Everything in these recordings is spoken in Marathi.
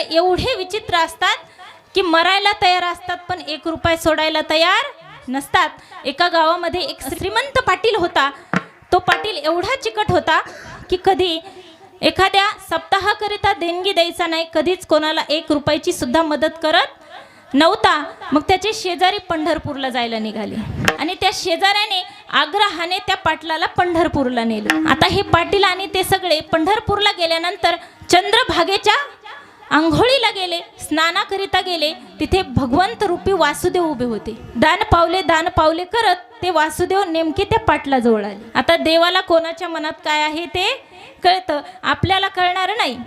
एवढे विचित्र असतात की मरायला तयार असतात पण 1 रुपया सोडायला तयार नसतात. एका गावामध्ये एक श्रीमंत पाटील होता. तो पाटील एवढा चिकट होता की कधी एखाद्या सप्ताहाकरिता देणगी द्यायचा नाही, कधीच कोणाला 1 रुपयाची सुद्धा मदत करत नव्हता. मग त्याचे शेजारी पंढरपूरला जायला निघाले आणि त्या शेजाऱ्याने आग्रहाने त्या पाटलाला पंढरपूरला नेलं. आता हे पाटील आणि ते सगळे पंढरपूरला गेल्यानंतर चंद्रभागेच्या आंघोळीला गेले, स्नानाकरिता गेले. तिथे भगवंत रूपी वासुदेव उभे होते. दान पावले करत ते वासुदेव नेमके त्या पाटलाजवळ आले. आता देवाला कोणाच्या मनात काय आहे ते कळतं, आपल्याला कळणार नाही,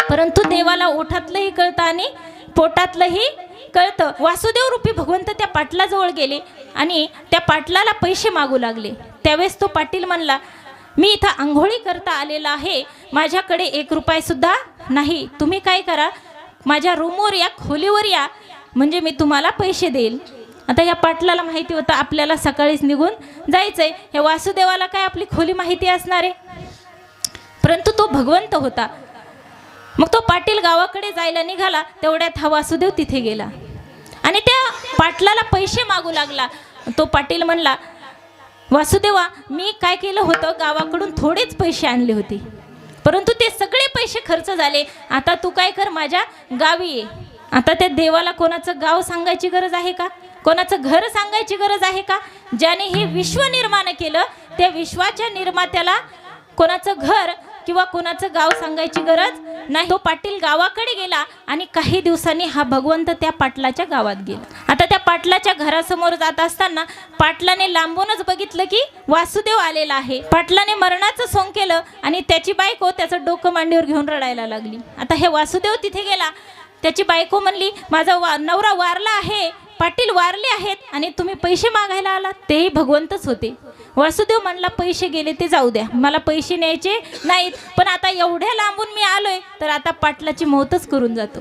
परंतु देवाला ओठातलंही कळतं आणि पोटातलंही कळतं. वासुदेव रूपी भगवंत त्या पाटलाजवळ गेले आणि त्या पाटलाला पैसे मागू लागले. त्यावेळेस तो पाटील म्हणला, मी इथं आंघोळी करता आलेला आहे, माझ्याकडे 1 रुपया सुद्धा नाही. तुम्ही काय करा, माझ्या रूमवर या, खोलीवर या, म्हणजे मी तुम्हाला पैसे देईल. आता या पाटलाला माहिती होतं आपल्याला सकाळीच निघून जायचंय. या वासुदेवाला काय आपली खोली माहिती असणार आहे, परंतु तो भगवंत होता. मग तो पाटील गावाकडे जायला निघाला. तेवढ्यात हा वासुदेव तिथे गेला आणि त्या पाटलाला पैसे मागू लागला. तो पाटील म्हणला, वासुदेवा, मी काय केलं होतं, गावाकडून थोडेच पैसे आणले होते, परंतु ते सगळे पैसे खर्च झाले. आता तू काय कर, माझ्या गावी ये. आता त्या देवाला कोणाचं गाव सांगायची गरज आहे का, कोणाचं घर सांगायची गरज आहे का? ज्याने हे विश्व निर्माण केलं त्या विश्वाच्या निर्मात्याला कोणाचं घर किंवा कोणाचं गाव सांगायची गरज नाही. तो पाटील गावाकडे गेला आणि काही दिवसांनी हा भगवंत त्या पाटलाच्या गावात गेला. आता त्या पाटलाच्या घरासमोर जात असताना पाटलाने लांबूनच बघितलं की वासुदेव आलेला आहे. पाटलाने मरणाचं सोंग केलं आणि त्याची बायको त्याचं डोकं मांडीवर घेऊन रडायला लागली. आता हे वासुदेव तिथे गेला. त्याची बायको म्हणली, माझा नवरा वारला आहे, पाटील वारले आहेत आणि तुम्ही पैसे मागायला आलात. तेही भगवंतच होते. वासुदेव म्हणला, पैसे गेले ते जाऊ द्या, मला पैसे न्यायचे नाहीत, पण आता एवढ्या लांबून मी आलोय तर आता पाटलाची मौतच करून जातो.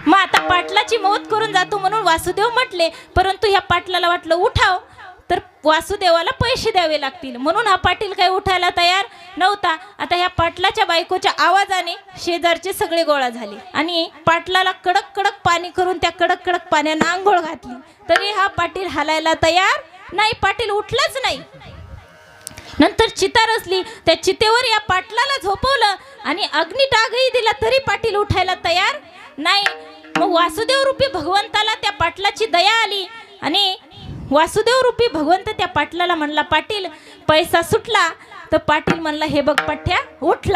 मग आता पाटलाची मौत करून जातो म्हणून वासुदेव म्हटले, परंतु ह्या पाटलाला वाटलं उठाव तर वासुदेवाला पैसे द्यावे लागतील, म्हणून हा पाटील काही उठायला तयार नव्हता. आता ह्या पाटलाच्या बायकोच्या आवाजाने शेजारचे सगळे गोळा झाले आणि पाटलाला कडक कडक पाणी करून त्या कडक कडक पाण्यानं आंघोळ घातली, तरी हा पाटील हालायला तयार नाही. पाटील उठलाच नाही. नंतर चिता रचली, त्या चितेवर या पाटलाला झोपवलं आणि अग्निटागही दिला, तरी पाटील उठायला तयार नाही. मग वासुदेव रूपी भगवंताला त्या पाटलाची दया आली आणि वासुदेव रूपी भगवंत त्या पाटलाला म्हणला, पाटील पैसा सुटला. तर पाटील म्हणला, हे बघ पठ्या, उठला.